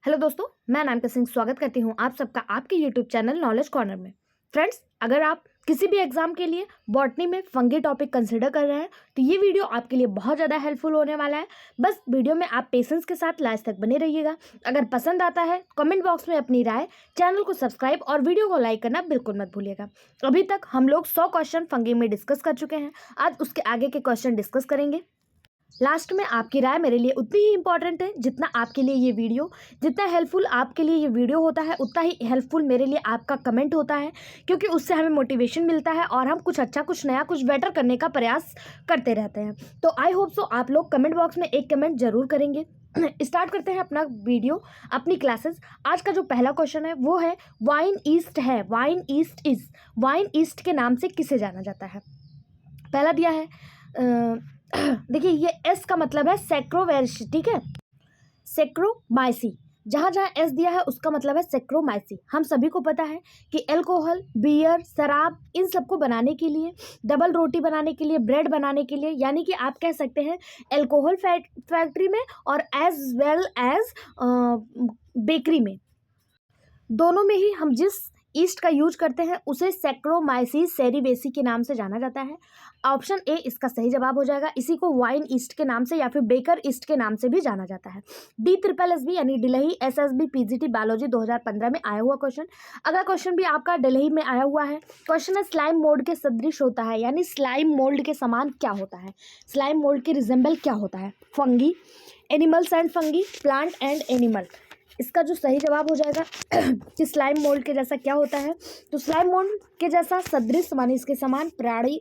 Hello दोस्तों, मैं अनामिका सिंह स्वागत करती हूँ आप सबका आपके यूट्यूब चैनल नॉलेज कॉर्नर में। फ्रेंड्स, अगर आप किसी भी एग्जाम के लिए बॉटनी में फंगी टॉपिक कंसिडर कर रहे हैं तो ये वीडियो आपके लिए बहुत ज़्यादा हेल्पफुल होने वाला है। बस वीडियो में आप पेशेंस के साथ लास्ट तक बने रहिएगा। अगर पसंद आता है कमेंट बॉक्स में अपनी राय, चैनल को सब्सक्राइब और वीडियो को लाइक करना बिल्कुल मत भूलिएगा। अभी तक हम लोग 100 क्वेश्चन फंगी में डिस्कस कर चुके हैं। आज उसके आगे के क्वेश्चन डिस्कस करेंगे। लास्ट में आपकी राय मेरे लिए उतनी ही इंपॉर्टेंट है जितना आपके लिए ये वीडियो, जितना हेल्पफुल आपके लिए ये वीडियो होता है उतना ही हेल्पफुल मेरे लिए आपका कमेंट होता है, क्योंकि उससे हमें मोटिवेशन मिलता है और हम कुछ अच्छा, कुछ नया, कुछ बेटर करने का प्रयास करते रहते हैं। तो आई होप सो आप लोग कमेंट बॉक्स में एक कमेंट जरूर करेंगे। स्टार्ट करते हैं अपना वीडियो, अपनी क्लासेस। आज का जो पहला क्वेश्चन है वो है वाइन ईस्ट है, wine east is, wine east के नाम से किसे जाना जाता है। पहला दिया है देखिए, ये एस का मतलब है सेक्रोवेरिशी, ठीक है, सेक्रोमाइसी। जहाँ जहाँ एस दिया है उसका मतलब है सेक्रोमाइसी। हम सभी को पता है कि अल्कोहल, बियर, शराब, इन सबको बनाने के लिए, डबल रोटी बनाने के लिए, ब्रेड बनाने के लिए, यानी कि आप कह सकते हैं अल्कोहल फैक्ट्री में और एज वेल एज बेकरी में, दोनों में ही हम जिस ईस्ट का यूज करते हैं उसे सेक्रोमाइसीस सेरिवेसी के नाम से जाना जाता है। ऑप्शन ए इसका सही जवाब हो जाएगा। इसी को वाइन ईस्ट के नाम से या फिर बेकर ईस्ट के नाम से भी जाना जाता है। DSSB यानी दिल्ली SSB PGT बायोलॉजी 2015 में आया हुआ क्वेश्चन। अगला क्वेश्चन भी आपका दिल्ली में आया हुआ है। क्वेश्चन है स्लाइम मोल्ड के सदृश होता है, यानी स्लाइम मोल्ड के समान क्या होता है, स्लाइम मोल्ड के रिजेंबल क्या होता है। Fungi, animals and fungi, plant and animal. इसका जो सही जवाब हो जाएगा कि स्लाइम मोल्ड के जैसा क्या होता है, तो स्लाइम मोल्ड के जैसा सदृश माने इसके समान प्राणी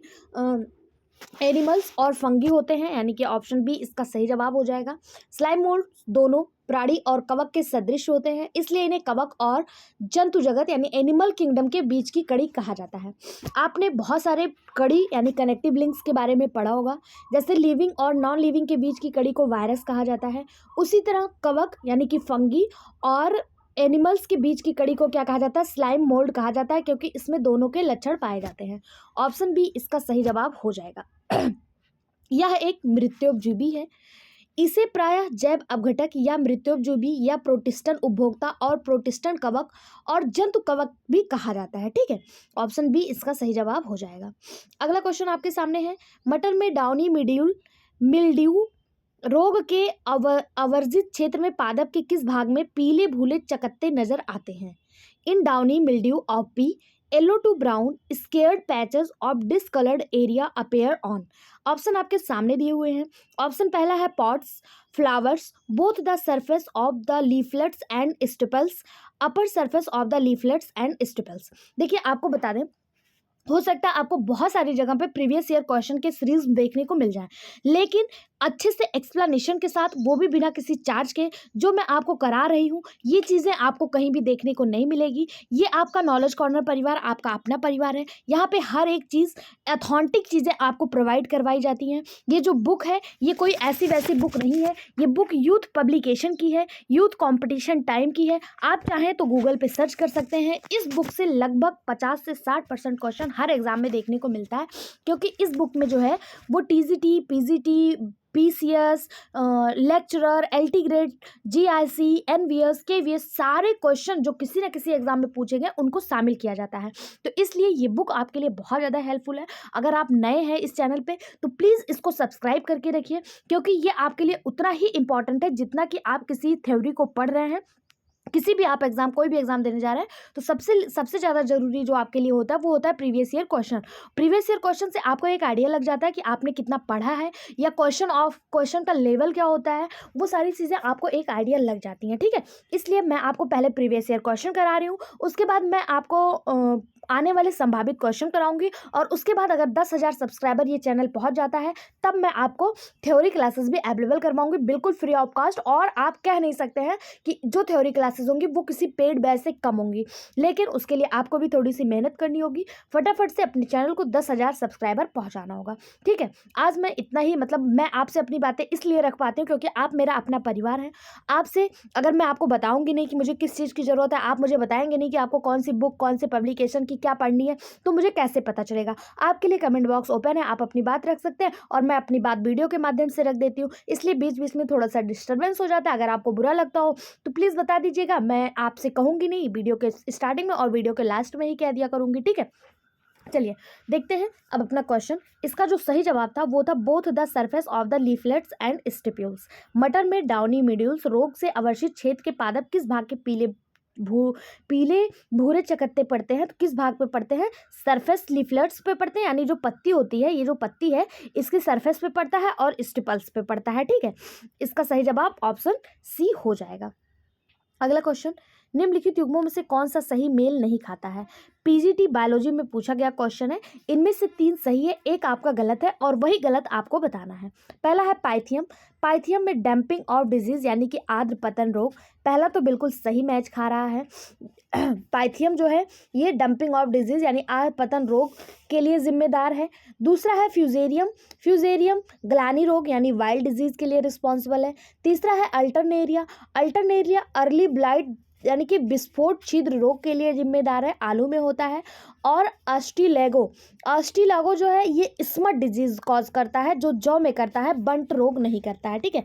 एनिमल्स और फंगी होते हैं, यानी कि ऑप्शन बी इसका सही जवाब हो जाएगा। स्लाइम मोल्ड दोनों प्राणी और कवक के सदृश होते हैं, इसलिए इन्हें कवक और जंतु जगत यानी एनिमल किंगडम के बीच की कड़ी कहा जाता है। आपने बहुत सारे कड़ी यानी कनेक्टिव लिंक्स के बारे में पढ़ा होगा, जैसे लिविंग और नॉन लिविंग के बीच की कड़ी को वायरस कहा जाता है। उसी तरह कवक यानी कि फंगी और एनिमल्स के बीच की कड़ी को क्या कहा जाता है, स्लाइम मोल्ड कहा जाता है, क्योंकि इसमें दोनों के लक्षण पाए जाते हैं। ऑप्शन बी इसका सही जवाब हो जाएगा। यह एक मृत्योपजीवी है। इसे प्रायः जैव अपघटक या मृत्योपजीवी या प्रोटिस्टन उपभोक्ता और प्रोटिस्टन कवक और जंतु कवक भी कहा जाता है, ठीक है। ऑप्शन बी इसका सही जवाब हो जाएगा। अगला क्वेश्चन आपके सामने है, मटर में डाउनी मिल्ड्यू रोग के अवर्जित क्षेत्र में पादप के किस भाग में पीले भूले चकत्ते नजर आते हैं। In downy mildew of pea yellow to brown scarred patches of discoloured area appear on. Option आपके सामने दिए हुए हैं। ऑप्शन पहला है pods, flowers, both the surface of the leaflets and stipules, upper surface of the leaflets and stipules. देखिए, आपको बता दें, हो सकता है आपको बहुत सारी जगह पे प्रीवियस ईयर क्वेश्चन के सीरीज देखने को मिल जाए, लेकिन अच्छे से एक्सप्लेनेशन के साथ, वो भी बिना किसी चार्ज के, जो मैं आपको करा रही हूँ, ये चीज़ें आपको कहीं भी देखने को नहीं मिलेगी। ये आपका नॉलेज कॉर्नर परिवार आपका अपना परिवार है। यहाँ पे हर एक चीज़, ऑथेंटिक चीज़ें आपको प्रोवाइड करवाई जाती हैं। ये जो बुक है ये कोई ऐसी वैसी बुक नहीं है, ये बुक यूथ पब्लिकेशन की है, यूथ कॉम्पिटिशन टाइम की है। आप चाहें तो गूगल पे सर्च कर सकते हैं। इस बुक से लगभग 50 से 60% क्वेश्चन हर एग्जाम में देखने को मिलता है, क्योंकि इस बुक में जो है वो TGT, PGT, PCS, lecturer, LT grade, GIC, NVS, KVS सारे क्वेश्चन जो किसी न किसी एग्जाम में पूछे गए उनको शामिल किया जाता है। तो इसलिए ये बुक आपके लिए बहुत ज़्यादा हेल्पफुल है। अगर आप नए हैं इस चैनल पे तो प्लीज़ इसको सब्सक्राइब करके रखिए, क्योंकि ये आपके लिए उतना ही इंपॉर्टेंट है जितना कि आप किसी थ्योरी को पढ़ रहे हैं। किसी भी आप एग्जाम, कोई भी एग्जाम देने जा रहे हैं तो सबसे ज़्यादा जरूरी जो आपके लिए होता है वो होता है previous year question. Previous year question से आपको एक आइडिया लग जाता है कि आपने कितना पढ़ा है, या क्वेश्चन का लेवल क्या होता है, वो सारी चीज़ें आपको एक आइडिया लग जाती हैं, ठीक है। इसलिए मैं आपको पहले प्रीवियस ईयर क्वेश्चन करा रही हूँ, उसके बाद मैं आपको आने वाले संभावित क्वेश्चन कराऊंगी, और उसके बाद अगर 10,000 सब्सक्राइबर ये चैनल पहुंच जाता है तब मैं आपको थ्योरी क्लासेस भी अवेलेबल करवाऊंगी, बिल्कुल फ्री ऑफ कॉस्ट। और आप कह नहीं सकते हैं कि जो थ्योरी क्लासेस होंगी वो किसी पेड बैच से कम होंगी, लेकिन उसके लिए आपको भी थोड़ी सी मेहनत करनी होगी। फटाफट से अपने चैनल को 10,000 सब्सक्राइबर पहुंचाना होगा, ठीक है। आज मैं इतना ही, मतलब मैं आपसे अपनी बातें इसलिए रख पाती हूँ क्योंकि आप मेरा अपना परिवार है। आपसे अगर मैं आपको बताऊंगी नहीं कि मुझे किस चीज़ की ज़रूरत है, आप मुझे बताएंगे नहीं कि आपको कौन सी बुक, कौन से पब्लिकेशन की क्या पढ़नी है, तो मुझे कैसे पता चलेगा? आपके लिए कमेंट बॉक्स ओपन है, आप अपनी बात रख सकते हैं और मैं अपनी बात वीडियो के माध्यम से रख देती हूँ, इसलिए बीच बीच में थोड़ा सा डिस्टर्बेंस हो जाता है। अगर आपको बुरा लगता हो तो प्लीज़ बता दीजिएगा, मैं आपसे कहूँगी नहीं, वीडियो के स्टार्टिंग में और वीडियो के लास्ट में ही कह दिया करूँगी, ठीक है? चलिए देखते हैं अब अपना क्वेश्चन। इसका जो सही जवाब था वो था both the surface of the leaflets and stipules. मटर में डाउनी मीड्यूल्स रोग से अवर्षित छेद के पादप किस भाग के पीले भूरे चकत्ते पड़ते हैं? तो किस भाग पे पड़ते हैं? सरफेस लीफलेट्स पे पड़ते हैं, यानी जो पत्ती होती है, ये जो पत्ती है इसकी सरफेस पे पड़ता है और स्टिपल्स पे पड़ता है, ठीक है? इसका सही जवाब ऑप्शन सी हो जाएगा। अगला क्वेश्चन, निम्नलिखित युग्मों में से कौन सा सही मेल नहीं खाता है? पीजीटी बायोलॉजी में पूछा गया क्वेश्चन है, इनमें से 3 सही है, एक आपका गलत है और वही गलत आपको बताना है। पहला है पाइथियम। पाइथियम में डंपिंग ऑफ डिजीज यानी कि आर्द्र पतन रोग, पहला तो बिल्कुल सही मैच खा रहा है। पाइथियम जो है ये डंपिंग ऑफ डिजीज यानी आर्द्र पतन रोग के लिए जिम्मेदार है। दूसरा है फ्यूजेरियम। फ्यूजेरियम ग्लानी रोग यानी वाइल्ड डिजीज के लिए रिस्पॉन्सिबल है। तीसरा है अल्टरनेरिया। अल्टरनेरिया अर्ली ब्लाइट यानी कि विस्फोट छिद्र रोग के लिए जिम्मेदार है, आलू में होता है। और अस्टिलेगो, अस्टिलेगो जो है ये स्मट डिजीज कॉज करता है, जो जौ में करता है, बंट रोग नहीं करता है, ठीक है?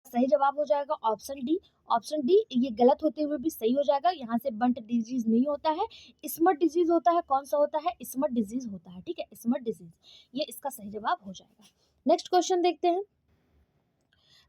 सही जवाब हो जाएगा ऑप्शन डी। ऑप्शन डी ये गलत होते हुए भी सही हो जाएगा, यहाँ से बंट डिजीज नहीं होता है, स्मट डिजीज होता है। कौन सा होता है? स्मट डिजीज होता है, ठीक है? स्मट डिजीज, ये इसका सही जवाब हो जाएगा। नेक्स्ट क्वेश्चन देखते हैं।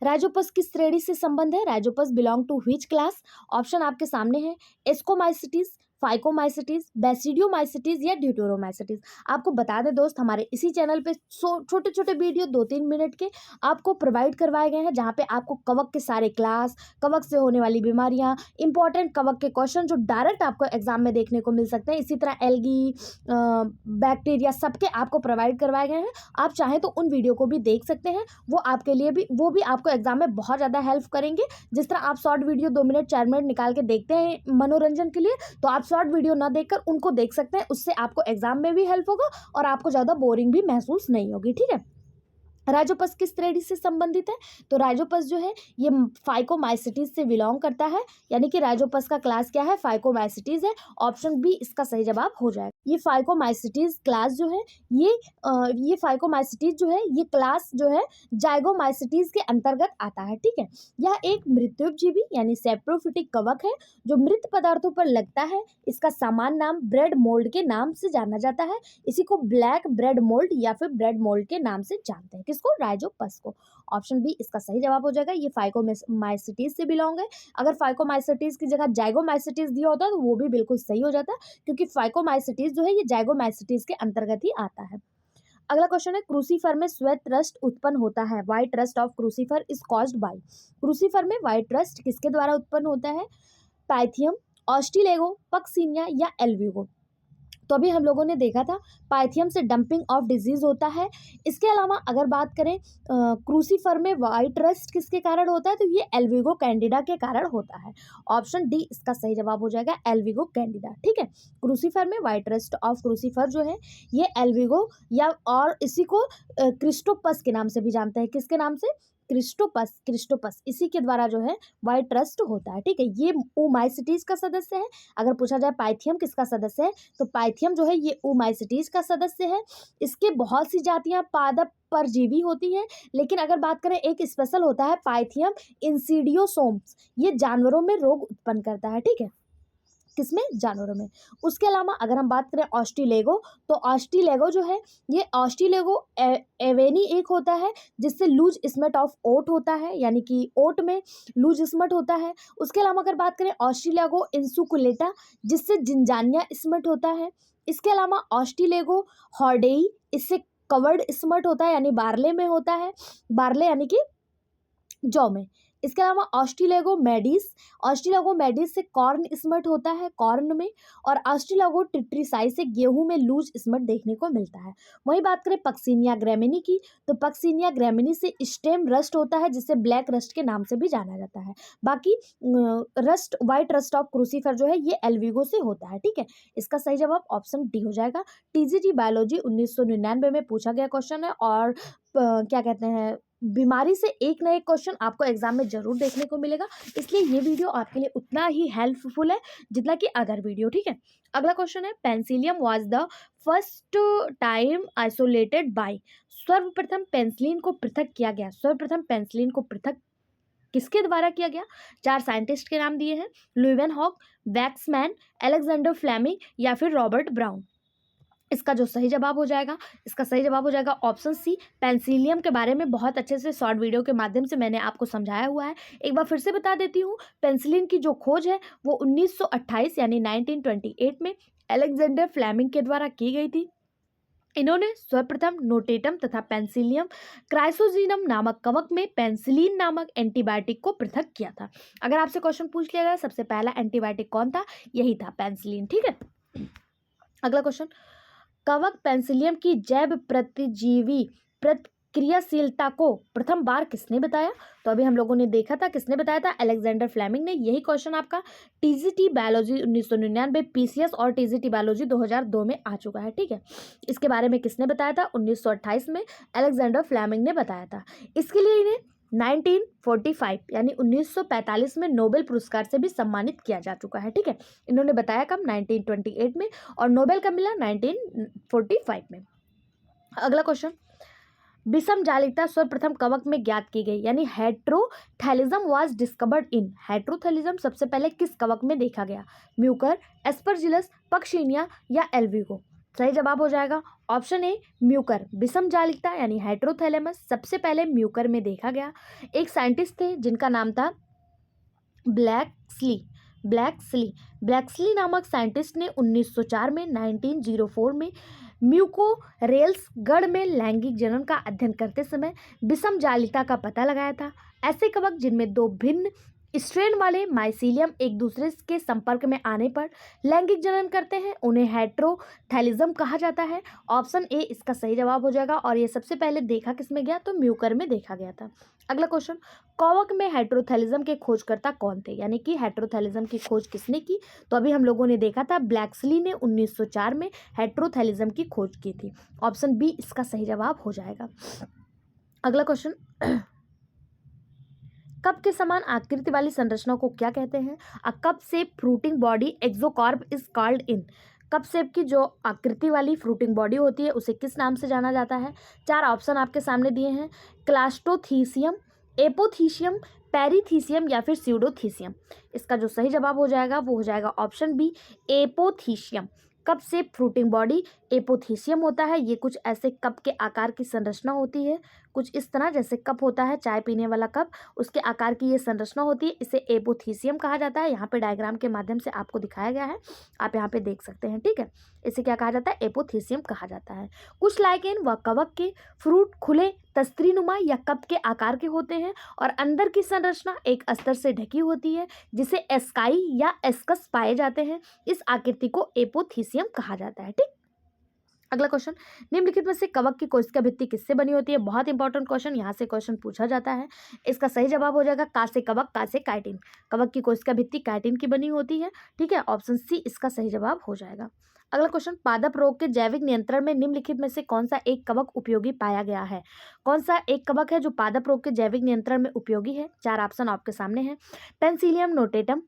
राइजोपस किस श्रेणी से संबंध है? Rhizopus belong to which class? Option आपके सामने है, एस्कोमाइसिटीज, फाइकोमाइसिटीज, बेसिडियोमाइसिटीज या ड्यूटेरोमाइसिटीज। आपको बता दें दोस्त, हमारे इसी चैनल पे छोटे छोटे वीडियो 2-3 मिनट के आपको प्रोवाइड करवाए गए हैं, जहाँ पे आपको कवक के सारे क्लास, कवक से होने वाली बीमारियाँ, इंपॉर्टेंट कवक के क्वेश्चन जो डायरेक्ट आपको एग्जाम में देखने को मिल सकते हैं, इसी तरह एल्गी, बैक्टीरिया, सबके आपको प्रोवाइड करवाए गए हैं। आप चाहें तो उन वीडियो को भी देख सकते हैं, वो आपके लिए भी, वो भी आपको एग्जाम में बहुत ज़्यादा हेल्प करेंगे। जिस तरह आप शॉर्ट वीडियो 2 मिनट 4 मिनट निकाल के देखते हैं मनोरंजन के लिए, तो आप शॉर्ट वीडियो ना देखकर उनको देख सकते हैं, उससे आपको एग्जाम में भी हेल्प होगा और आपको ज़्यादा बोरिंग भी महसूस नहीं होगी, ठीक है? राइजोपस किस श्रेणी से संबंधित है? तो राइजोपस जो है ये फाइकोमाइसिटीज से बिलोंग करता है, यानी कि राइजोपस का क्लास क्या है? फाइकोमाइसिटीज है। ऑप्शन बी इसका सही जवाब हो जाएगा। ये फाइकोमाइसिटीज क्लास जो है ये फाइकोमाइसिटीज जो है ये क्लास जो है जाइगोमाइसिटीज के अंतर्गत आता है, ठीक है? यह एक मृत्युपजीवी यानी सेप्रोफिटिक कवक है जो मृत पदार्थों पर लगता है। इसका सामान्य नाम ब्रेड मोल्ड के नाम से जाना जाता है। इसी को ब्लैक ब्रेड मोल्ड या फिर ब्रेड मोल्ड के नाम से जानते हैं। किसको? राइजोपस को। ऑप्शन बी इसका सही जवाब हो जाएगा। ये फाइकोमाइसिटीज से बिलोंग है। अगर फाइकोमाइसिटीज की जगह जाइगोमाइसिटीज दिया होता तो वो भी बिल्कुल सही हो जाता, क्योंकि फाइकोमाइसिटीज जो है ये जाइगोमाइसिटीज के अंतर्गत ही आता है। अगला क्वेश्चन है, क्रूसीफर में श्वेत रस्ट उत्पन्न होता है। White rust of crucifer is caused by. Crucifer में व्हाइट रस्ट किसके द्वारा उत्पन्न होता है? पाइथियम, ऑस्टिलेगो, पक्सिनिया या एल्विगो। तो अभी हम लोगों ने देखा था पाइथियम से डंपिंग ऑफ डिजीज होता है। इसके अलावा अगर बात करें क्रूसीफर में वाइट रस्ट किसके कारण होता है? तो ये एल्विगो कैंडिडा के कारण होता है। ऑप्शन डी इसका सही जवाब हो जाएगा, एल्विगो कैंडिडा, ठीक है? क्रूसीफर में वाइट रस्ट ऑफ क्रूसीफर जो है ये एल्विगो या और इसी को क्रिस्टोपस के नाम से भी जानते हैं। किसके नाम से? क्रिस्टोपस, इसी के द्वारा जो है व्हाइट रस्ट होता है, ठीक है? ये ओमाइसिटीज का सदस्य है। अगर पूछा जाए पाइथियम किसका सदस्य है, तो पाइथियम जो है ये ओमाइसिटीज का सदस्य है। इसके बहुत सी जातियां पादप परजीवी होती हैं, लेकिन अगर बात करें एक स्पेशल होता है पाइथियम इंसिडियोसोम्स, ये जानवरों में रोग उत्पन्न करता है, ठीक है? किसमें? जानवरों में। उसके अलावा अगर हम बात करें ऑस्टिलेगो, तो ऑस्टिलेगो जो है ये ऑस्टिलेगो एवेनी एक होता है जिससे लूज स्मट ऑफ ओट होता है, यानी कि ओट में लूज स्मट होता है। उसके अलावा अगर बात करें ऑस्टिलेगो इंसुकुलेटा जिससे जिंजानिया स्मट होता है। इसके अलावा ऑस्टिलेगो हॉर्डेई, इससे कवर्ड स्मट होता है, यानी बार्ले में होता है, बार्ले यानी कि जौ में। इसके अलावा ऑस्टिलेगो मेडिस से कॉर्न स्मट होता है, कॉर्न में। और ऑस्टिलेगो टिट्रिसाई से गेहूं में लूज स्मट देखने को मिलता है। वहीं बात करें पक्सिनिया ग्रैमिनी की, तो पक्सिनिया ग्रैमिनी से स्टेम रस्ट होता है जिसे ब्लैक रस्ट के नाम से भी जाना जाता है। बाकी rust white rust of crucifer जो है ये एल्विगो से होता है, ठीक है? इसका सही जवाब ऑप्शन डी हो जाएगा। टीजीटी बायोलॉजी 1999 में पूछा गया क्वेश्चन है और क्या कहते हैं, बीमारी से एक ना एक क्वेश्चन आपको एग्जाम में जरूर देखने को मिलेगा, इसलिए ये वीडियो आपके लिए उतना ही हेल्पफुल है जितना कि अदर वीडियो। ठीक है, अगला क्वेश्चन है, penicillium was the first time isolated by. सर्वप्रथम पेंसिलिन को पृथक किया गया, सर्वप्रथम पेंसिलिन को पृथक किसके द्वारा किया गया? 4 साइंटिस्ट के नाम दिए हैं, लुइवेनहॉक, वैक्समैन, अलेक्जेंडर फ्लेमिंग या फिर रॉबर्ट ब्राउन। इसका जो सही जवाब हो जाएगा, इसका सही जवाब हो जाएगा ऑप्शन सी। पेंसिलियम के बारे में बहुत अच्छे से शॉर्ट वीडियो के माध्यम से मैंने आपको समझाया हुआ है, एक बार फिर से बता देती हूँ। पेंसिलिन की जो खोज है वो 1928 यानी 1928 में अलेक्जेंडर फ्लेमिंग के द्वारा की गई थी। इन्होंने सर्वप्रथम नोटेटम तथा पेंसिलियम क्राइसोजीनम नामक कवक में पेंसिलिन नामक एंटीबायोटिक को पृथक किया था। अगर आपसे क्वेश्चन पूछ लिया गया सबसे पहला एंटीबायोटिक कौन था, यही था पेंसिलिन। ठीक है, अगला क्वेश्चन, कवक पेंसिलियम की जैव प्रतिजीवी प्रतिक्रियाशीलता को प्रथम बार किसने बताया? तो अभी हम लोगों ने देखा था किसने बताया था, अलेक्जेंडर फ्लेमिंग ने। यही क्वेश्चन आपका टीजीटी बायोलॉजी 1999, पीसीएस और टीजीटी बायोलॉजी 2002 में आ चुका है। ठीक है, इसके बारे में किसने बताया था? 1928 में अलेक्जेंडर फ्लेमिंग ने बताया था। इसके लिए इन्हें 1945 यानी 1945 में नोबेल पुरस्कार से भी सम्मानित किया जा चुका है। ठीक है, इन्होंने बताया कब? 1928 में, और नोबेल कब मिला? 1945 में। अगला क्वेश्चन, विषम जालिकता सर्वप्रथम कवक में ज्ञात की गई, यानी heterothallism was discovered in. Heterothallism सबसे पहले किस कवक में देखा गया? म्यूकर, एस्परजिलस, पक्शिनिया या एल्विगो। सही जवाब हो जाएगा ऑप्शन ए म्यूकर। विषम जालिकता यानी हेट्रोथैलेमस सबसे पहले म्यूकर में देखा गया। एक साइंटिस्ट थे जिनका नाम था ब्लैक्सली नामक साइंटिस्ट ने 1904 में 1904 में म्यूकोरेल्स गढ़ में लैंगिक जनन का अध्ययन करते समय विषम जालिकता का पता लगाया था। ऐसे कवक जिनमें दो भिन्न स्ट्रेन वाले माइसीलियम एक दूसरे के संपर्क में आने पर लैंगिक जनन करते हैं, उन्हें हेट्रोथैलिज्म कहा जाता है। ऑप्शन ए इसका सही जवाब हो जाएगा, और ये सबसे पहले देखा किसमें गया? तो म्यूकर में देखा गया था। अगला क्वेश्चन, कवक में हेट्रोथैलिज्म के खोजकर्ता कौन थे, यानी कि हेट्रोथैलिज्म की खोज किसने की? तो अभी हम लोगों ने देखा था ब्लैक्सली ने 1904 में हेट्रोथैलिज्म की खोज की थी। ऑप्शन बी इसका सही जवाब हो जाएगा। अगला क्वेश्चन, कप के समान आकृति वाली संरचना को क्या कहते हैं? A cup shape fruiting body एक्सोकार्प is called in. Cup shape की जो आकृति वाली फ्रूटिंग बॉडी होती है उसे किस नाम से जाना जाता है? 4 ऑप्शन आपके सामने दिए हैं, क्लास्टोथीसियम, एपोथीसियम, पेरीथीसियम या फिर स्यूडोथीसियम। इसका जो सही जवाब हो जाएगा वो हो जाएगा option B apothecium. Cup shape fruiting body apothecium होता है। ये कुछ ऐसे कप के आकार की संरचना होती है, कुछ इस तरह जैसे कप होता है चाय पीने वाला कप, उसके आकार की ये संरचना होती है, इसे एपोथीसियम कहा जाता है। यहाँ पे डायग्राम के माध्यम से आपको दिखाया गया है, आप यहाँ पे देख सकते हैं। ठीक है, इसे क्या कहा जाता है? एपोथीसियम कहा जाता है। कुछ लाइकेन व कवक के फ्रूट खुले तस्त्रीनुमा या कप के आकार के होते हैं और अंदर की संरचना एक अस्तर से ढकी होती है जिसे एस्काई या एस्कस पाए जाते हैं। इस आकृति को एपोथीसियम कहा जाता है। ठीक, अगला क्वेश्चन, निम्नलिखित में से कवक की कोशिका भित्ति किससे बनी होती है? बहुत इंपॉर्टेंट क्वेश्चन, यहाँ से क्वेश्चन पूछा जाता है। इसका सही जवाब हो जाएगा का से कवक, का से काइटिन। कवक की कोशिका भित्ति काइटिन की बनी होती है। ठीक है, ऑप्शन सी इसका सही जवाब हो जाएगा। अगला क्वेश्चन, पादप रोग के जैविक नियंत्रण में निम्नलिखित में से कौन सा एक कवक उपयोगी पाया गया है? कौन सा एक कवक है जो पादप रोग के जैविक नियंत्रण में उपयोगी है? 4 ऑप्शन आपके सामने हैं, Penicillium notatum,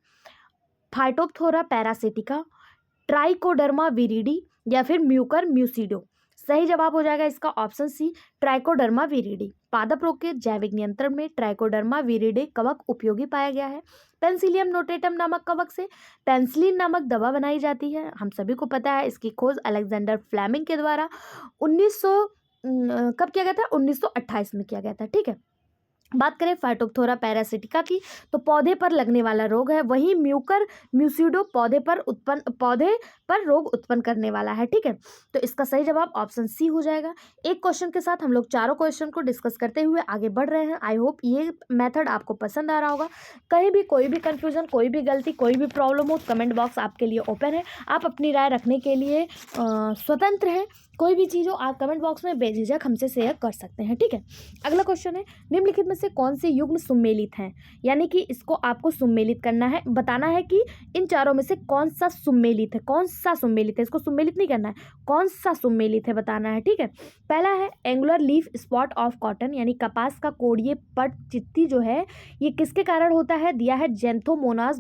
Phytophthora parasitica, Trichoderma viride या फिर म्यूकर म्यूसिडो। सही जवाब हो जाएगा इसका ऑप्शन सी ट्राइकोडर्मा विरिडी। पादप रोग के जैविक नियंत्रण में ट्राइकोडर्मा विरिडी कवक उपयोगी पाया गया है। पेंसिलियम नोटेटम नामक कवक से पेंसिलिन नामक दवा बनाई जाती है, हम सभी को पता है। इसकी खोज अलेक्जेंडर फ्लेमिंग के द्वारा 1900 कब किया गया था? 1928 में किया गया था। ठीक है, बात करें फाइटोप्थोरा पैरासिटिका की तो पौधे पर लगने वाला रोग है, वहीं म्यूकर म्यूसिडो पौधे पर रोग उत्पन्न करने वाला है। ठीक है, तो इसका सही जवाब ऑप्शन सी हो जाएगा। एक क्वेश्चन के साथ हम लोग चारों क्वेश्चन को डिस्कस करते हुए आगे बढ़ रहे हैं। आई होप ये मेथड आपको पसंद आ रहा होगा। कहीं भी कोई भी कंफ्यूजन, कोई भी गलती, कोई भी प्रॉब्लम हो, कमेंट बॉक्स आपके लिए ओपन है, आप अपनी राय रखने के लिए स्वतंत्र हैं। कोई भी चीज़ हो आप कमेंट बॉक्स में बेझिझक हमसे शेयर कर सकते हैं, ठीक है। अगला क्वेश्चन है, निम्नलिखित में से कौन से युग्म सुमेलित हैं, यानी कि इसको आपको सुमेलित करना है, बताना है कि इन चारों में से कौन सा सुमेलित है, कौन सा सुमेलित है, इसको सुमेलित नहीं करना है, कौन सा सुमेलित है बताना है, ठीक है। पहला है angular leaf spot of cotton, यानी कपास का कोड़िए पट चित्ती जो है ये किसके कारण होता है, दिया है जेंथोमोनास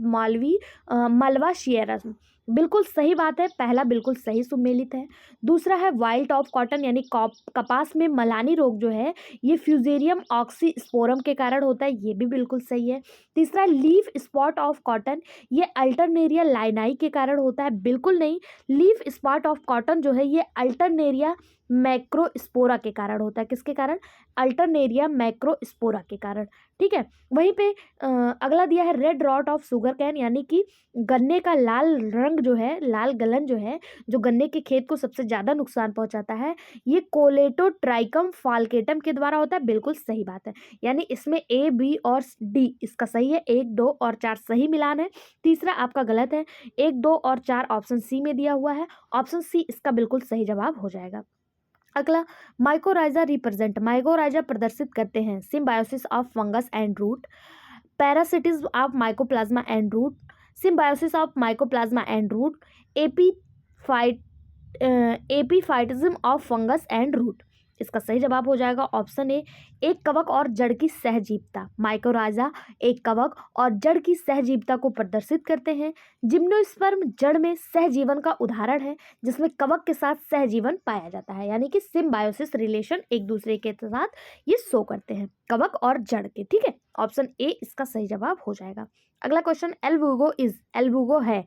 मालवाशियरस। बिल्कुल सही बात है, पहला बिल्कुल सही सुमेलित है। दूसरा है वाइल्ट ऑफ कॉटन, यानी कपास में मलानी रोग जो है ये फ्यूजेरियम ऑक्सीस्पोरम के कारण होता है, ये भी बिल्कुल सही है। तीसरा लीफ स्पॉट ऑफ कॉटन, ये अल्टरनेरिया लाइनाई के कारण होता है, बिल्कुल नहीं। लीफ स्पॉट ऑफ कॉटन जो है ये अल्टरनेरिया मैक्रोस्पोरा के कारण होता है, किसके कारण, अल्टरनेरिया मैक्रोस्पोरा के कारण, ठीक है। वहीं पे अगला दिया है red rot of sugar cane, यानी कि गन्ने का लाल रंग जो है, लाल गलन जो है, जो गन्ने के खेत को सबसे ज़्यादा नुकसान पहुंचाता है, ये कोलेटोट्राइकम फाल्केटम के द्वारा होता है, बिल्कुल सही बात है। यानी इसमें ए बी और डी इसका सही है, 1 2 और 4 सही मिलान है। तीसरा आपका गलत है, 1 2 और 4 ऑप्शन सी में दिया हुआ है, ऑप्शन सी इसका बिल्कुल सही जवाब हो जाएगा। अगला माइकोराइजा रिप्रेजेंट, माइकोराइजा प्रदर्शित करते हैं symbiosis of fungus and root, parasitism of mycoplasma and root, symbiosis of mycoplasma and root, epiphyte epiphytism of fungus and root. इसका सही जवाब हो जाएगा ऑप्शन ए, एक कवक और जड़ की सहजीवता। माइकोराइजा एक कवक और जड़ की सहजीवता को प्रदर्शित करते हैं। जिम्नोस्पर्म जड़ में सहजीवन का उदाहरण है, जिसमें कवक के साथ सहजीवन पाया जाता है, यानी कि सिम्बायोसिस रिलेशन एक दूसरे के साथ ये शो करते हैं, कवक और जड़ के, ठीक है। ऑप्शन ए इसका सही जवाब हो जाएगा। अगला क्वेश्चन, एल्बुगो है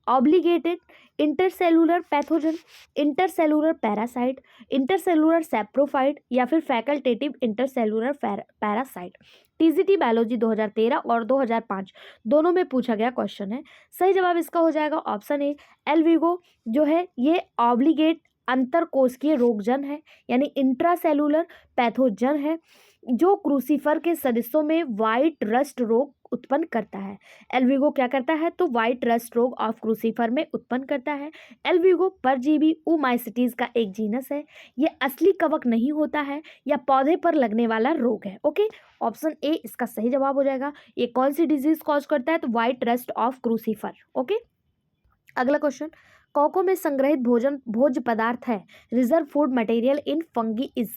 obligated intercellular pathogen, intercellular parasite, intercellular saprophyte या फिर facultative intercellular parasite. TGT biology 2013 और 2005 दोनों में पूछा गया क्वेश्चन है। सही जवाब इसका हो जाएगा ऑप्शन ए, एल्विगो जो है ये ऑब्लिगेट अंतरकोशिकीय रोगजन है, यानी इंट्रासेलुलर पैथोजन है, जो क्रूसीफर के सदस्यों में वाइट रस्ट रोग उत्पन्न करता है। एल्विगो क्या करता है, तो वाइट रस्ट रोग ऑफ क्रूसीफर में उत्पन्न करता है। एल्विगो परजीवी ओमाइसिटीज का एक जीनस है, ये असली कवक नहीं होता है या पौधे पर लगने वाला रोग है, ओके। ऑप्शन ए इसका सही जवाब हो जाएगा। ये कौन सी डिजीज कॉज करता है, तो white rust of crucifer, okay. अगला क्वेश्चन, कवकों में संग्रहित भोज्य पदार्थ है reserve food material in fungi is,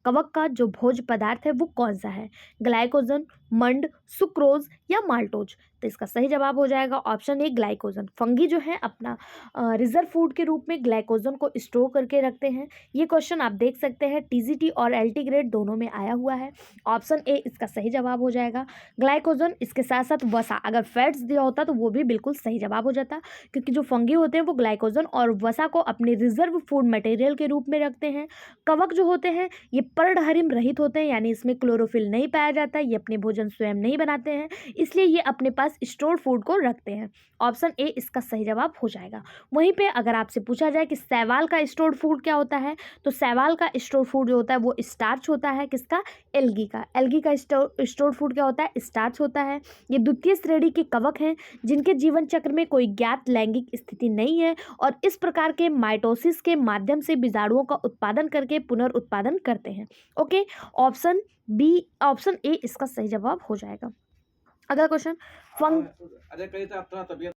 कवक का जो भोज्य पदार्थ है वो कौन सा है, ग्लाइकोजन, मंड, सुक्रोज या माल्टोज। तो इसका सही जवाब हो जाएगा ऑप्शन ए, ग्लाइकोजन। फंगी जो है अपना रिजर्व फूड के रूप में ग्लाइकोजन को स्टोर करके रखते हैं। ये क्वेश्चन आप देख सकते हैं टीजीटी और एलटी ग्रेड दोनों में आया हुआ है, ऑप्शन ए इसका सही जवाब हो जाएगा। ग्लाइकोजन, इसके साथ साथ वसा, अगर फैट्स दिया होता तो वो भी बिल्कुल सही जवाब हो जाता, क्योंकि जो फंगी होते हैं वो ग्लाइकोजन और वसा को अपने रिजर्व फूड मटेरियल के रूप में रखते हैं। कवक जो होते हैं ये पर्णहरिम रहित होते हैं, यानी इसमें क्लोरोफिल नहीं पाया जाता, ये अपने भोजन स्वयं नहीं बनाते हैं, इसलिए ये अपने पास स्टोर्ड फूड को रखते हैं। ऑप्शन ए इसका सही जवाब हो जाएगा। वहीं पे अगर आपसे पूछा जाए कि शैवाल का स्टोर्ड फूड क्या होता है, तो शैवाल का स्टोर्ड फूड जो होता है वो स्टार्च होता है, किसका, एल्गी का। एल्गी का स्टोर्ड फूड क्या होता है, स्टार्च होता है। ये द्वितीय श्रेणी के कवक हैं जिनके जीवन चक्र में कोई ज्ञात लैंगिक स्थिति नहीं है और इस प्रकार के माइटोसिस के माध्यम से बीजाणुओं का उत्पादन करके पुनर्उत्पादन करते हैं, okay. Option B, option A इसका सही जवाब हो जाएगा। अगला क्वेश्चन,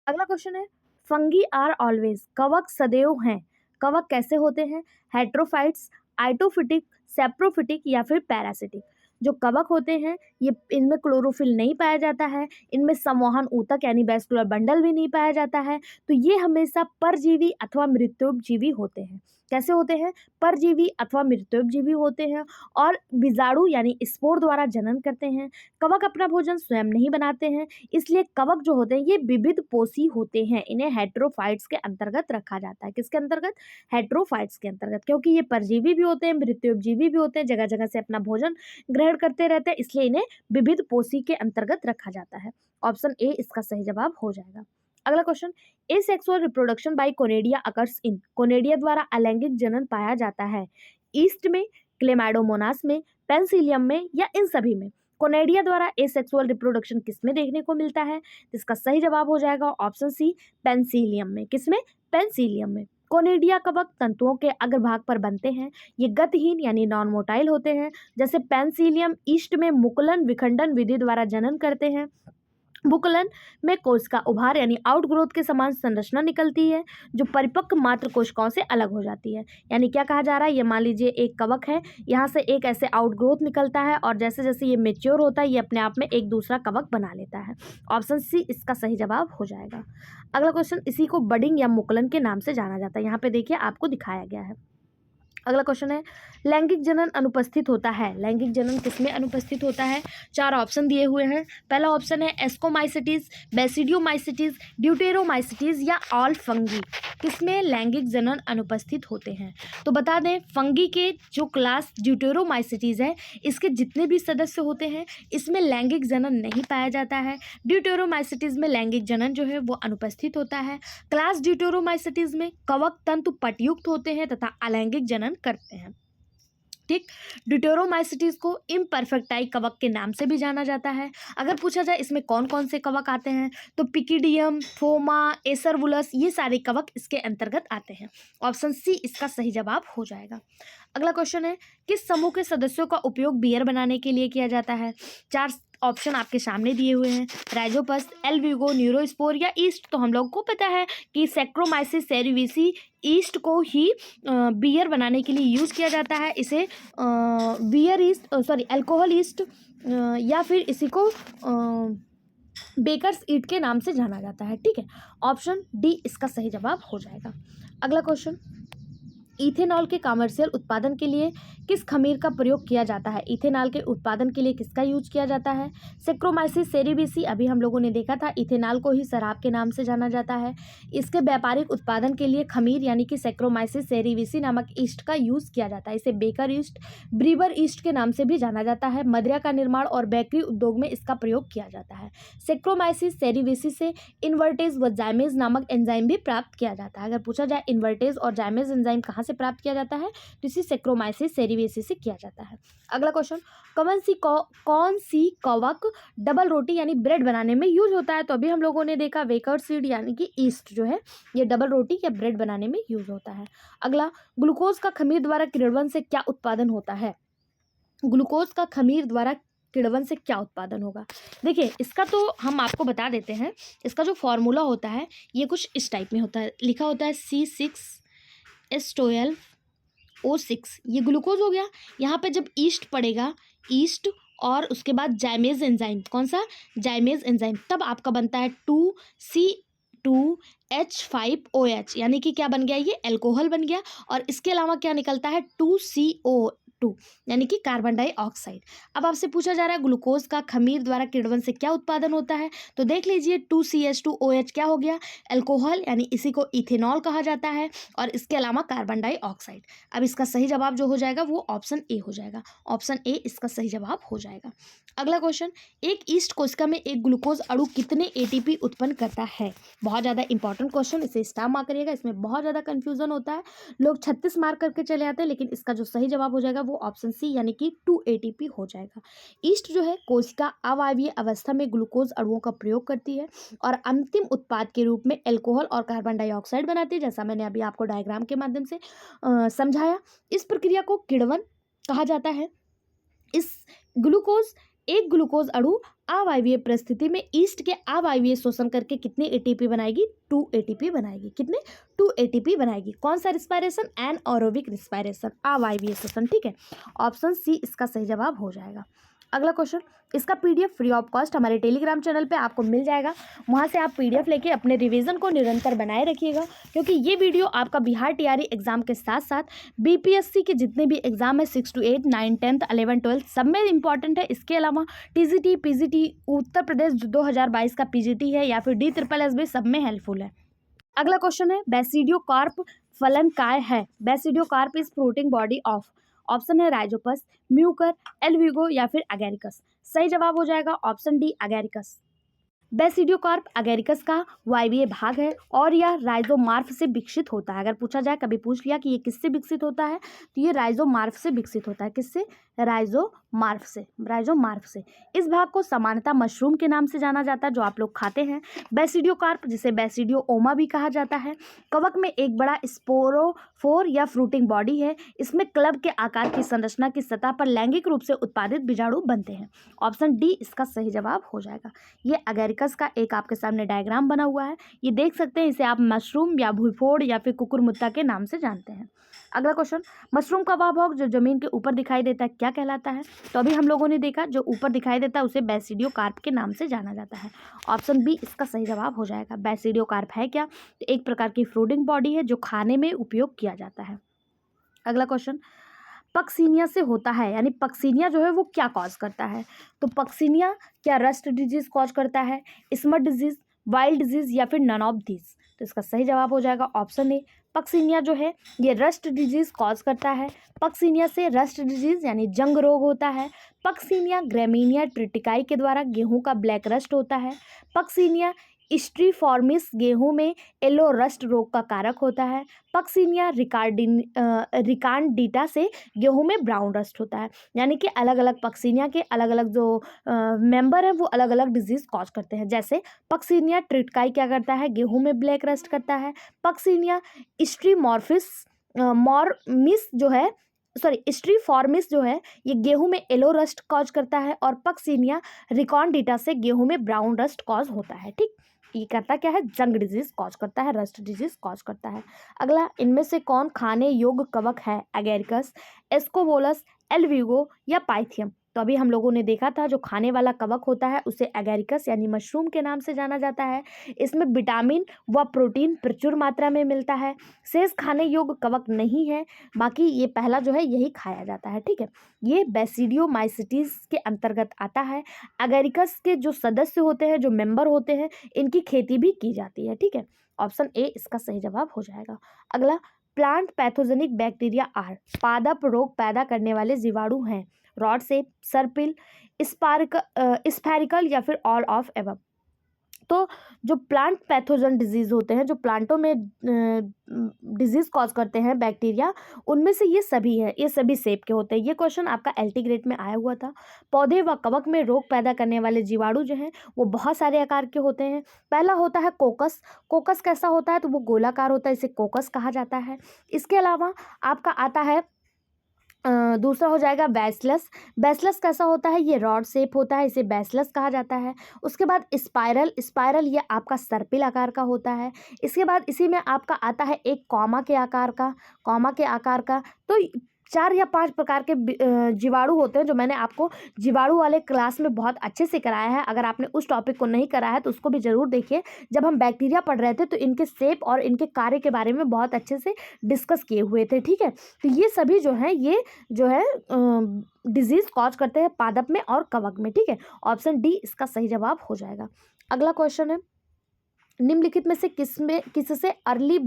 अगला क्वेश्चन है, फंगी आर ऑलवेज, कवक सदैव हैं। कवक कैसे होते हैं, हेट्रोफाइट्स, आइटोफिटिक, सेप्रोफिटिक या फिर पैरासिटिक। जो कवक होते हैं ये, इनमें क्लोरोफिल नहीं पाया जाता है, इनमें संवहन ऊतक यानी वैस्कुलर बंडल भी नहीं पाया जाता है, तो ये हमेशा परजीवी अथवा मृत्योपजीवी होते हैं। कैसे होते हैं, परजीवी अथवा मृत्योपजीवी होते हैं और बीजाणु यानी स्पोर द्वारा जनन करते हैं। कवक अपना भोजन स्वयं नहीं बनाते हैं, इसलिए कवक जो होते हैं ये विविध पोषी होते हैं, इन्हें हेट्रोफाइट्स के अंतर्गत रखा जाता है। किसके अंतर्गत, हेट्रोफाइट्स के अंतर्गत, क्योंकि ये परजीवी भी होते हैं, मृत्योपजीवी भी होते हैं, जगह जगह से अपना भोजन ग्रहण करते रहते हैं, इसलिए इन्हें विविध पोषी के अंतर्गत रखा जाता है। ऑप्शन ए इसका सही जवाब हो जाएगा। अगला question, asexual reproduction by conidia occurs in, conidia द्वारा अलैंगिक जनन पाया जाता है ईस्ट में, क्लेमाइडोमोनास में, पेंसिलियम में या इन सभी में। कोनेडिया द्वारा एसेक्सुअल रिप्रोडक्शन किसमें देखने को मिलता है, इसका सही जवाब हो जाएगा ऑप्शन सी, पेंसिलियम में। किसमें, पेंसिलियम में। कोनिडिया कवक तंतुओं के अग्रभाग पर बनते हैं। ये गतिहीन यानी नॉन मोटाइल होते हैं। जैसे पेंसिलियम ईस्ट में मुकुलन विखंडन विधि द्वारा जनन करते हैं। मुकुलन में कोशिका उभार यानी आउटग्रोथ के समान संरचना निकलती है जो परिपक्व मात्र कोशिकाओं से अलग हो जाती है। यानी क्या कहा जा रहा है, ये मान लीजिए एक कवक है, यहाँ से एक ऐसे आउटग्रोथ निकलता है और जैसे जैसे ये मेच्योर होता है ये अपने आप में एक दूसरा कवक बना लेता है। ऑप्शन सी इसका सही जवाब हो जाएगा। अगला क्वेश्चन, इसी को बडिंग या मुकुलन के नाम से जाना जाता है। यहाँ पे देखिए आपको दिखाया गया है। अगला क्वेश्चन है, लैंगिक जनन अनुपस्थित होता है। लैंगिक जनन किसमें अनुपस्थित होता है? 4 ऑप्शन दिए हुए हैं। पहला ऑप्शन है एस्कोमाइसिटीज, बेसिडियोमाइसिटीज, ड्यूटेरोमाइसिटीज या ऑल फंगी। किसमें लैंगिक जनन अनुपस्थित होते हैं? तो बता दें, फंगी के जो क्लास ड्यूटेरोमाइसिटीज है इसके जितने भी सदस्य होते हैं इसमें लैंगिक जनन नहीं पाया जाता है। ड्यूटेरोमाइसिटीज में लैंगिक जनन जो है वो अनुपस्थित होता है। क्लास ड्यूटेरोमाइसिटीज में कवक तंतु पटयुक्त होते हैं तथा अलैंगिक जनन करते हैं। ठीक, ड्यूटेरोमाइसिटीज को इम्परफेक्टाई कवक के नाम से भी जाना जाता है। अगर पूछा जाए इसमें कौन कौन से कवक आते हैं तो पिकिडियम, फोमा, एसरवुलस ये सारे कवक इसके अंतर्गत आते हैं। ऑप्शन सी इसका सही जवाब हो जाएगा। अगला क्वेश्चन है, किस समूह के सदस्यों का उपयोग बियर बनाने के लिए किया जाता है? 4 ऑप्शन आपके सामने दिए हुए हैं। राइजोपस, एल्विगो, न्यूरोस्पोर या ईस्ट। तो हम लोग को पता है कि सैक्रोमाइसिस सेरेविसी ईस्ट को ही बियर बनाने के लिए यूज़ किया जाता है। इसे बियर ईस्ट अल्कोहल ईस्ट या फिर इसी को बेकर्स ईट के नाम से जाना जाता है। ठीक है, ऑप्शन डी इसका सही जवाब हो जाएगा। अगला क्वेश्चन, इथेनॉल के कमर्शियल उत्पादन के लिए किस खमीर का प्रयोग किया जाता है? इथेनॉल के उत्पादन के लिए किसका यूज किया जाता है? सैक्रोमाइसिस सेरेविसी, अभी हम लोगों ने देखा था, इथेनॉल को ही शराब के नाम से जाना जाता है। इसके व्यापारिक उत्पादन के लिए खमीर यानी कि सैक्रोमाइसिस सेरेविसी नामक ईस्ट का यूज किया जाता है। इसे बेकर ईस्ट, ब्रीवर ईस्ट के नाम से भी जाना जाता है। मदिरा का निर्माण और बेकरी उद्योग में इसका प्रयोग किया जाता है। सैक्रोमाइसिस सेरेविसी से इन्वर्टेज व जाइमेज नामक एंजाइम भी प्राप्त किया जाता है। अगर पूछा जाए इन्वर्टेज और जाइमेज एंजाइम कहाँ से प्राप्त किया जाता है तो इसी सैक्रोमाइसिस सेरेविसी से किया जाता है। अगला क्वेश्चन, कौन सी कवक डबल रोटी यानी ब्रेड बनाने में यूज होता है? तो अभी हम लोगों ने देखा वेकर सीड यानी कि ईस्ट जो है ये डबल रोटी या ब्रेड बनाने में यूज होता है। अगला, ग्लूकोज का खमीर द्वारा किण्वन से क्या उत्पादन होता है? ग्लूकोज का खमीर द्वारा किण्वन से क्या उत्पादन होगा? देखिए इसका तो हम आपको बता देते हैं। इसका जो फॉर्मूला होता है ये कुछ इस टाइप में होता है, लिखा होता है C6H12O6। ये ग्लूकोज हो गया। यहाँ पे जब ईस्ट पड़ेगा, ईस्ट और उसके बाद जाइमेज एंजाइम, कौन सा? जाइमेज एंजाइम, तब आपका बनता है 2C2H5OH यानी कि क्या बन गया? ये एल्कोहल बन गया। और इसके अलावा क्या निकलता है? 2CO2 यानी कि कार्बन डाइऑक्साइड। अब आपसे पूछा जा रहा है ग्लूकोज का खमीर द्वारा किण्वन से क्या उत्पादन होता है? तो देख लीजिए 2CH2OH क्या हो गया? एल्कोहल, यानी इसी को इथेनॉल कहा जाता है और इसके अलावा कार्बन डाइऑक्साइड। अब इसका सही जवाब जो हो जाएगा वो ऑप्शन ए हो जाएगा। ऑप्शन ए इसका सही जवाब हो जाएगा। अगला क्वेश्चन, एक ईस्ट कोशिका में एक ग्लूकोज अणु कितने ATP उत्पन्न करता है? बहुत ज़्यादा इंपॉर्टेंट क्वेश्चन, इसे स्टार मार्क करिएगा। इसमें बहुत ज़्यादा कंफ्यूजन होता है, लोग 36 मार्क करके चले आते हैं, लेकिन इसका जो सही जवाब हो जाएगा वो ऑप्शन सी यानी कि 2 ATP हो जाएगा। ईस्ट जो है कोशिका अवायवीय अवस्था में ग्लूकोज अणुओं का प्रयोग करती है और अंतिम उत्पाद के रूप में एल्कोहल और कार्बन डाइऑक्साइड बनाती है, जैसा मैंने अभी आपको डायग्राम के माध्यम से समझाया। इस प्रक्रिया को किण्वन कहा जाता है। एक ग्लूकोज अणु अवायवीय परिस्थिति में ईस्ट के अवायवीय शोषण करके कितने ATP बनाएगी? 2 ATP बनाएगी। कितने? 2 ATP बनाएगी। कौन सा रिस्पायरेशन? एनएरोबिक रिस्पायरेशन, अवायवीय शोषण। ठीक है, ऑप्शन सी इसका सही जवाब हो जाएगा। अगला क्वेश्चन, इसका PDF फ्री ऑफ कॉस्ट हमारे टेलीग्राम चैनल पे आपको मिल जाएगा। वहाँ से आप PDF लेके अपने रिवीजन को निरंतर बनाए रखिएगा, क्योंकि ये वीडियो आपका बिहार TRE एग्जाम के साथ साथ BPSC के जितने भी एग्जाम है 6 to 8, 9, 10, 11, 12 सब में इंपॉर्टेंट है। इसके अलावा TGT, PGT, उत्तर प्रदेश 2022 का PGT है या फिर DSSS सब में हेल्पफुल है। अगला क्वेश्चन है, बेसिडियोकार्प फलन काय है? Basidiocarp is fruiting body of. Option है राइजोपस, म्यूकर, एल्विगो या फिर अगैरिकस। सही जवाब हो जाएगा option D, Agaricus. Basidiocarp Agaricus का वायवीय भाग है और यह राइजोमार्फ से विकसित होता है। अगर पूछा जाए, कभी पूछ लिया कि ये किससे विकसित होता है, तो ये राइजोमार्फ से विकसित होता है। किससे? राइजोमार्फ से। राइजोमार्फ से। इस भाग को सामान्यतः मशरूम के नाम से जाना जाता है, जो आप लोग खाते हैं। बेसिडियोकार्प, जिसे बेसिडियोओमा भी कहा जाता है, कवक में एक बड़ा स्पोरोफोर या फ्रूटिंग बॉडी है। इसमें क्लब के आकार की संरचना की सतह पर लैंगिक रूप से उत्पादित बीजाणु बनते हैं। ऑप्शन डी इसका सही जवाब हो जाएगा। ये एगेरिकस का एक आपके सामने डायग्राम बना हुआ है, ये देख सकते हैं। इसे आप मशरूम या भूफोड़ या फिर कुकुरमुत्ता के नाम से जानते हैं। अगला क्वेश्चन, मशरूम का वह भाग जो जमीन के ऊपर दिखाई देता है क्या कहलाता है? तो अभी हम लोगों ने देखा, जो ऊपर दिखाई देता है उसे बेसिडियोकार्प के नाम से जाना जाता है। ऑप्शन बी इसका सही जवाब हो जाएगा। बेसिडियोकार्प है क्या? तो एक प्रकार की फ्रूटिंग बॉडी है जो खाने में उपयोग किया जाता है। अगला क्वेश्चन, पक्सीनिया से होता है, यानी पक्सीनिया जो है वो क्या कॉज करता है? तो पक्सीनिया क्या रस्ट डिजीज कॉज करता है, स्मट डिजीज, वाइल्ड डिजीज या फिर नन ऑफ दीज? तो इसका सही जवाब हो जाएगा ऑप्शन ए। पक्सीनिया जो है ये रस्ट डिजीज कॉज करता है। पक्सीनिया से रस्ट डिजीज यानी जंग रोग होता है। पक्सीनिया ग्रेमीनिया ट्रिटिकाई के द्वारा गेहूं का ब्लैक रस्ट होता है। पक्सीनिया स्ट्रीफॉर्मिस गेहूं में येलो रस्ट रोग का कारक होता है। पक्सीनिया रिकांडिटा से गेहूं में ब्राउन रस्ट होता है। यानी कि अलग अलग पक्सीनिया के अलग अलग जो मेंबर हैं वो अलग अलग डिजीज कॉज करते हैं। जैसे पक्सीनिया ट्रिटिकाई क्या करता है? गेहूं में ब्लैक रस्ट करता है। पक्सीनिया मॉर्मिस जो है स्ट्रीफॉर्मिस जो है ये गेहूं में येलो रस्ट कॉज करता है। और पक्सीनिया रिकॉन्डिटा से गेहूं में ब्राउन रस्ट कॉज होता है। ठीक, ये करता क्या है? जंग डिजीज कॉज करता है, रस्ट डिजीज कॉज करता है। अगला, इनमें से कौन खाने योग्य कवक है? एगेरिकस, एस्कोबोलस, एल्विगो या पाइथियम? तो अभी हम लोगों ने देखा था, जो खाने वाला कवक होता है उसे एगेरिकस यानी मशरूम के नाम से जाना जाता है। इसमें विटामिन व प्रोटीन प्रचुर मात्रा में मिलता है। शेष खाने योग्य कवक नहीं है, बाकी ये पहला जो है यही खाया जाता है। ठीक है, ये बेसिडियोमाइसिटीज के अंतर्गत आता है। एगेरिकस के जो सदस्य होते हैं, जो मेंबर होते हैं, इनकी खेती भी की जाती है। ठीक है, ऑप्शन ए इसका सही जवाब हो जाएगा। अगला, प्लांट पैथोजेनिक बैक्टीरिया आर, पादप रोग पैदा करने वाले जीवाणु हैं। रॉड शेप, सर्पिल, स्फेरिकल या फिर ऑल ऑफ एबव? तो जो प्लांट पैथोजन डिजीज होते हैं, जो प्लांटों में डिजीज कॉज करते हैं बैक्टीरिया, उनमें से ये सभी है, ये सभी शेप के होते हैं। ये क्वेश्चन आपका एलटी ग्रेड में आया हुआ था। पौधे व कवक में रोग पैदा करने वाले जीवाणु जो हैं वो बहुत सारे आकार के होते हैं। पहला होता है कोकस। कोकस कैसा होता है? तो वो गोलाकार होता है, इसे कोकस कहा जाता है। इसके अलावा आपका आता है दूसरा हो जाएगा बैसिलस। बैसिलस कैसा होता है? ये रॉड शेप होता है, इसे बैसिलस कहा जाता है। उसके बाद स्पाइरल। स्पाइरल ये आपका सर्पिल आकार का होता है। इसके बाद इसी में आपका आता है एक कॉमा के आकार का, कॉमा के आकार का। तो 4 या 5 प्रकार के जीवाणु होते हैं, जो मैंने आपको जीवाणु वाले क्लास में बहुत अच्छे से कराया है। अगर आपने उस टॉपिक को नहीं करा है तो उसको भी ज़रूर देखिए। जब हम बैक्टीरिया पढ़ रहे थे तो इनके शेप और इनके कार्य के बारे में बहुत अच्छे से डिस्कस किए हुए थे। ठीक है, तो ये सभी जो हैं ये जो है डिजीज़ कॉज करते हैं पादप में और कवक में। ठीक है, ऑप्शन डी इसका सही जवाब हो जाएगा। अगला क्वेश्चन है, निम्नलिखित में से किससे अर्ली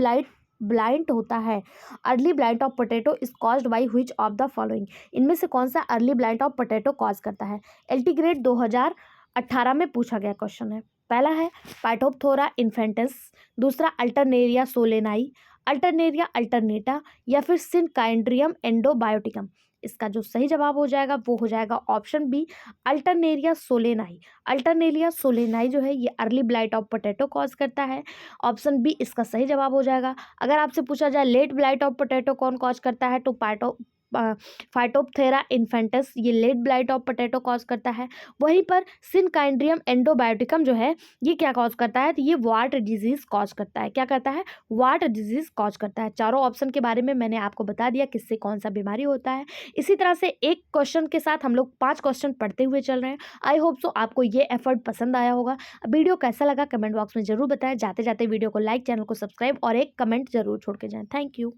ब्लाइंट होता है? Early blight of potato is caused by which of the following? इनमें से कौन सा early blight of potato cause करता है? एलटी ग्रेड 2018 में पूछा गया क्वेश्चन है। पहला है पाइटोप्थोरा इन्फेंटस, दूसरा अल्टरनेरिया सोलेनाई, अल्टरनेरिया अल्टरनेटा या फिर सिनकाइंड्रियम एंडोबायोटिकम? इसका जो सही जवाब हो जाएगा वो हो जाएगा option B, Alternaria solani. Alternaria solani जो है ये early blight of potato cause करता है। ऑप्शन बी इसका सही जवाब हो जाएगा। अगर आपसे पूछा जाए लेट ब्लाइट ऑफ पोटैटो कौन कॉज करता है, तो फाइटोप्थेरा इन्फेंटस ये late blight of potato cause करता है। वहीं पर सिनकाइंड्रियम एंडोबायोटिकम जो है ये क्या कॉज करता है? तो ये वार्ट डिजीज कॉज करता है। क्या करता है? वार्ट डिजीज कॉज करता है। चारों ऑप्शन के बारे में मैंने आपको बता दिया किससे कौन सा बीमारी होता है। इसी तरह से एक क्वेश्चन के साथ हम लोग 5 क्वेश्चन पढ़ते हुए चल रहे हैं। आई होप सो आपको ये एफर्ट पसंद आया होगा। वीडियो कैसा लगा कमेंट बॉक्स में जरूर बताएं। जाते जाते वीडियो को लाइक, चैनल को सब्सक्राइब और एक कमेंट जरूर छोड़ के जाएं। Thank you.